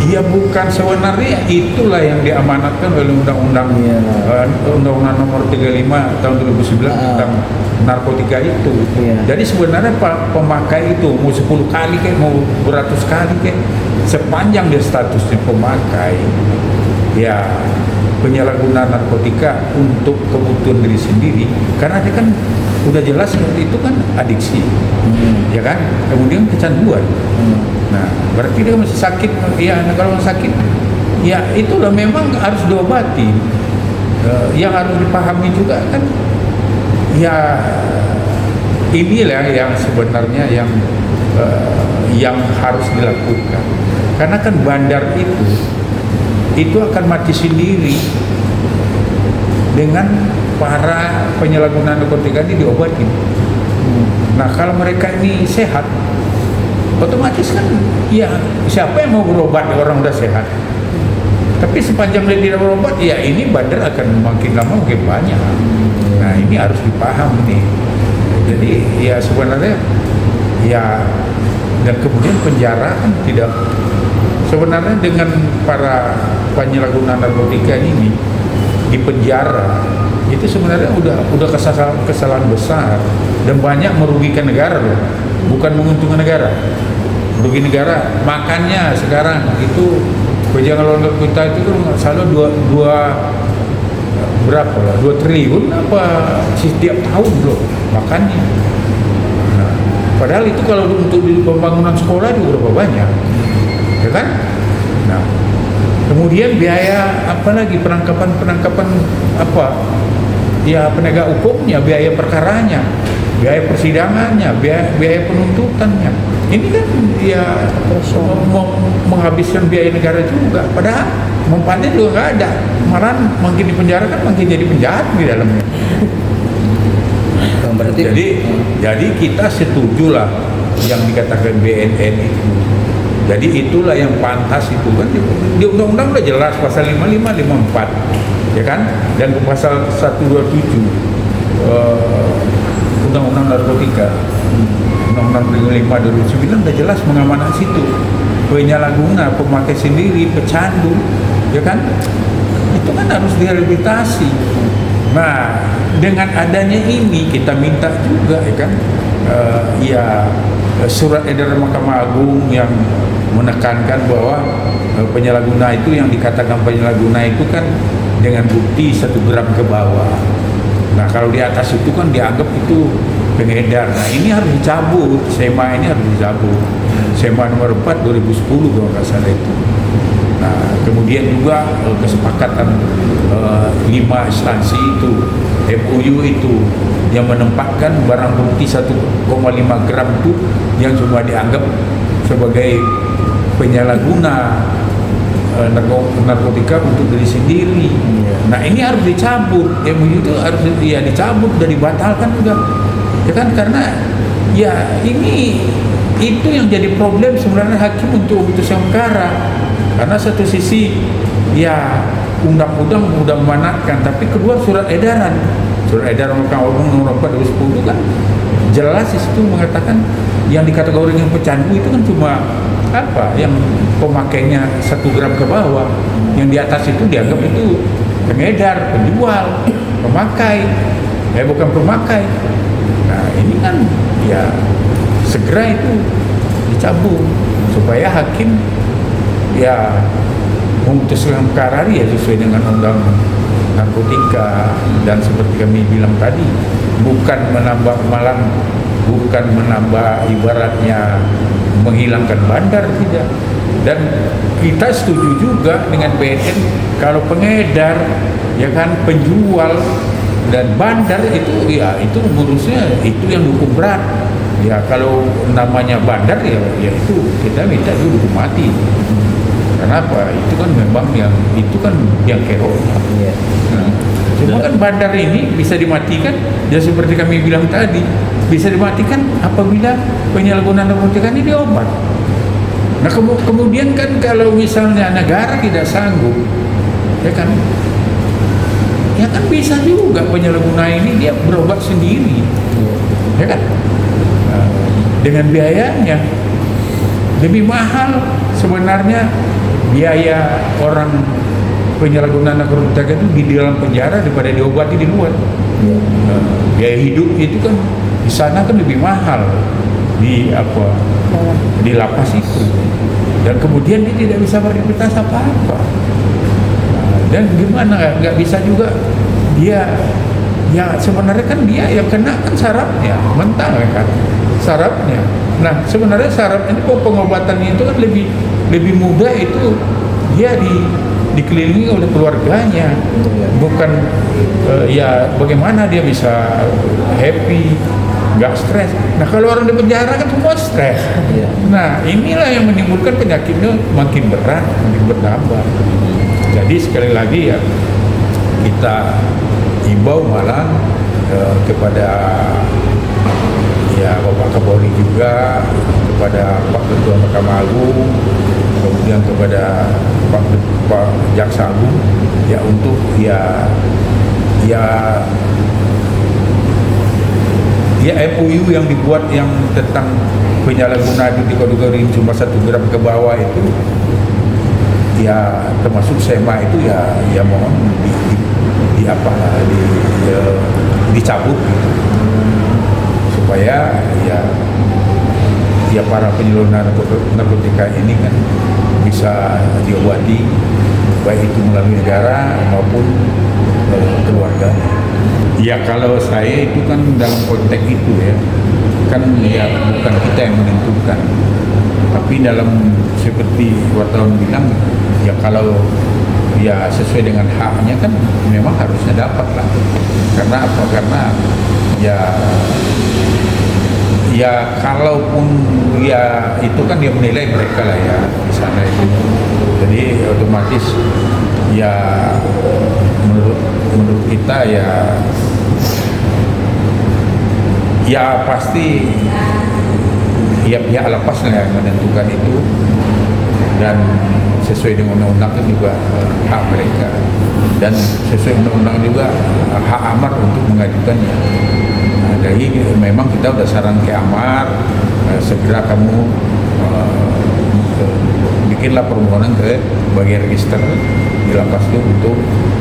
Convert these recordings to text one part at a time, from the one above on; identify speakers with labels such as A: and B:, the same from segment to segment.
A: Ya bukan, sebenarnya itulah yang diamanatkan oleh Undang-Undang Undang-Undang Nomor 35 tahun 2009 tentang narkotika itu. Jadi sebenarnya pemakai itu mau 10 kali kayak mau beratus kali kayak, sepanjang dia statusnya pemakai, ya penyalahgunaan narkotika untuk kebutuhan diri sendiri, karena dia kan udah jelas itu kan adiksi, ya kan, kemudian kecanduan. Nah, berarti dia masih sakit. Ya, kalau sakit, ya itulah memang harus diobati. Yang harus dipahami juga kan, ya inilah yang sebenarnya yang harus dilakukan. Karena kan bandar itu akan mati sendiri dengan para penyalahguna narkotika ini diobatin. Nah, kalau mereka ini sehat, otomatis kan ya siapa yang mau berobat, orang udah sehat. Tapi sepanjang dia tidak berobat, ya ini bandar akan makin lama makin banyak. Nah, ini harus dipaham nih. Jadi ya sebenarnya ya, dan kemudian penjara kan tidak, sebenarnya dengan para penyalahguna narkotika ini di penjara itu sebenarnya udah kesalahan besar dan banyak merugikan negara loh, bukan menguntungkan negara. Merugi negara, makannya sekarang itu penjara kita itu kan nggak salah berapa lah, 2 triliun apa setiap tahun loh makannya. Nah, padahal itu kalau untuk di pembangunan sekolah juga berapa banyak, ya kan? Nah, kemudian biaya apa lagi, penangkapan apa? Ya penegak hukumnya, biaya perkaranya, biaya persidangannya, biaya penuntutannya. Ini kan ya menghabiskan biaya negara juga. Padahal manfaatnya juga nggak ada. Malah makin di penjara kan makin jadi penjahat di dalamnya. Jadi kita setujulah yang dikatakan BNN itu. Jadi itulah yang pantas itu kan di undang-undang udah jelas pasal 55, 54, ya kan? Dan pasal 127 undang-undang narkotika, undang-undang 55 2009 udah jelas mengamankan situ. Penyalahguna, pemakai sendiri, pecandu, ya kan? Itu kan harus direhabilitasi. Nah, dengan adanya ini kita minta juga, ya kan? Surat edaran Mahkamah Agung yang menekankan bahwa penyalahguna itu, yang dikatakan penyalahguna itu kan dengan bukti 1 gram ke bawah. Nah, kalau di atas itu kan dianggap itu pengedar. Nah, ini harus dicabut, SEMA ini harus dicabut. SEMA nomor 4 2010 kalau nggak salah itu. Nah, kemudian juga kesepakatan 5 instansi itu, MOU itu, yang menempatkan barang bukti 1,5 gram itu yang cuma dianggap sebagai penyalahguna narkotika untuk diri sendiri. Nah, ini harus dicabut, MOU itu harus dicabut dan dibatalkan juga, ya kan? Karena ya ini itu yang jadi problem sebenarnya hakim untuk memutuskan perkara. Karena satu sisi ya undang-undang sudah memanatkan, tapi kedua surat edaran Mahkamah Agung nomor 4 2010 kan jelas di situ mengatakan yang dikategorikan pecandu itu kan cuma apa, yang pemakainya 1 gram ke bawah, yang di atas itu dianggap itu pengedar, penjual, pemakai, bukan pemakai. Nah, ini kan ya segera itu dicabut supaya hakim ya memutuskan perkara ya sesuai dengan undang narkotika. Dan seperti kami bilang tadi, bukan menambah ibaratnya menghilangkan bandar, tidak. Dan kita setuju juga dengan BNN kalau pengedar, ya kan, penjual dan bandar itu ya itu ngurusnya itu yang hukum berat. Ya kalau namanya bandar ya itu kita minta dulu hukum mati. Kenapa? Itu kan memang yang kerok. Nah, cuma kan bandar ini bisa dimatikan, ya seperti kami bilang tadi, bisa dimatikan apabila penyalahgunaan narkotika ini diobat. Nah, kemudian kan kalau misalnya negara tidak sanggup, ya kan bisa juga penyalahguna ini dia berobat sendiri, ya kan? Dengan biayanya lebih mahal sebenarnya biaya orang penyalahgunaan narkotika itu di dalam penjara daripada diobati di luar. Biaya hidup itu kan di sana kan lebih mahal di lapas itu, dan kemudian dia tidak bisa beraktivitas apa-apa. Dan gimana, nggak bisa juga dia, ya sebenarnya kan dia yang kena kan sarafnya, mentah kan sarafnya. Nah sebenarnya saraf ini pengobatannya itu kan lebih mudah, itu dia dikelilingi oleh keluarganya, bukan ya bagaimana dia bisa happy, nggak stres. Nah kalau orang di penjara kan semua stres. Nah inilah yang menimbulkan penyakitnya makin berat, makin bertambah. Jadi sekali lagi ya, kita himbau malah kepada ya Bapak Kapolri juga, kepada Pak Ketua Mahkamah Agung, kemudian kepada Pak Jaksa Agung, ya untuk ya MOU yang dibuat yang tentang penyalahgunaan di kategori cuma 1 gram ke bawah itu, ya termasuk SEMA itu ya mohon dicabut gitu. Supaya ya para penyalahguna narkotika ini kan bisa diobati, baik itu melalui negara maupun keluarganya. Ya kalau saya itu kan dalam konteks itu ya, kan ya bukan kita yang menentukan, tapi dalam seperti wartawan bilang, ya kalau ya sesuai dengan haknya kan memang harusnya dapat lah. Karena apa? Karena ya kalaupun ya itu kan dia menilai mereka lah ya di sana itu. Jadi otomatis ya menurut kita ya pasti ya pihak lapas yang menentukan itu, dan sesuai dengan undang-undang itu juga hak mereka, dan sesuai undang-undang juga hak amar untuk mengajukannya. Nah, jadi memang kita udah saran ke amar, segera kamu bikinlah permohonan ke bagian register di lapas itu untuk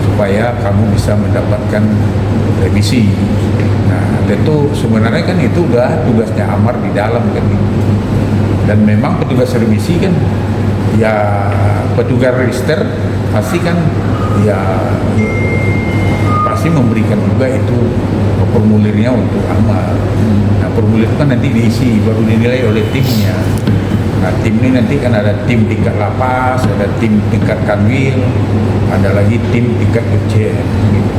A: supaya kamu bisa mendapatkan remisi. Nah tentu sebenarnya kan itu udah tugasnya amar di dalam kan, dan memang petugas remisi kan ya petugas register pasti kan ya pasti memberikan juga itu formulirnya untuk amar. Nah formulir itu kan nanti diisi baru dinilai oleh timnya. Nah tim ini nanti kan ada tim tingkat lapas, ada tim tingkat kanwil, ada lagi tim tingkat dirjen gitu.